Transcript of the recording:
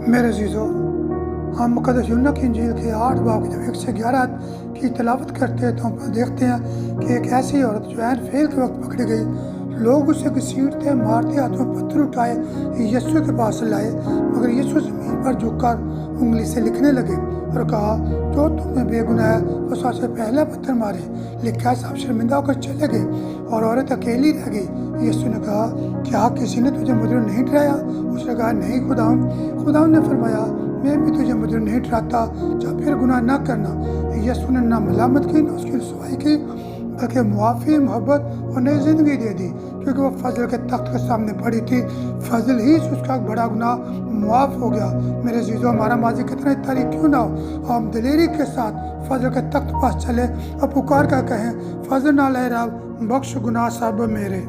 میرے عزیزو، ہم مقدس یوحنا کی انجیل کے 8 باب کی جب 1 سے 11 کی تلاوت کرتے ہیں تو ہم دیکھتے ہیں کہ ایک ایسی عورت جو عین فعل کے وقت پکڑی گئی، لوگ اسے گھسیٹتے مارتے ہاتھوں میں پتھر اٹھائے یسوع کے پاس لائے، مگر یسوع زمین پر جھک کر انگلی سے لکھنے لگے اور کہا، جو تم میں بے گناہ ہے وہ سب سے پہلا پتھر مارے۔ لکھا سب شرمندہ ہو کر چلے گئے اور عورت اکیلی رہ گئی۔ یسوع نے کہا، کیا کسی نے تجھے مجرم نہیں ٹھہرایا؟ اس نے کہا، نہیں خداوند نے فرمایا، میں بھی تجھے مجرم نہیں ٹھہراتا، جا پھر گناہ نہ کرنا۔ یسوع نے نہ ملامت کی نہ اس کی رسوائی کی، بلکہ معافی، محبت اور نئی زندگی دے دی، کیونکہ وہ فضل کے تخت کے سامنے پڑی تھی۔ فضل ہی سے اس کا بڑا گناہ معاف ہو گیا۔ میرے عزیزو، ہمارا ماضی کتنا ہی تاریک کیوں نہ ہو، ہم دلیری کے ساتھ فضل کے تخت پاس چلے اور پکار کر کہیں، فضل نہ لے رب، بخش گناہ سب میرے۔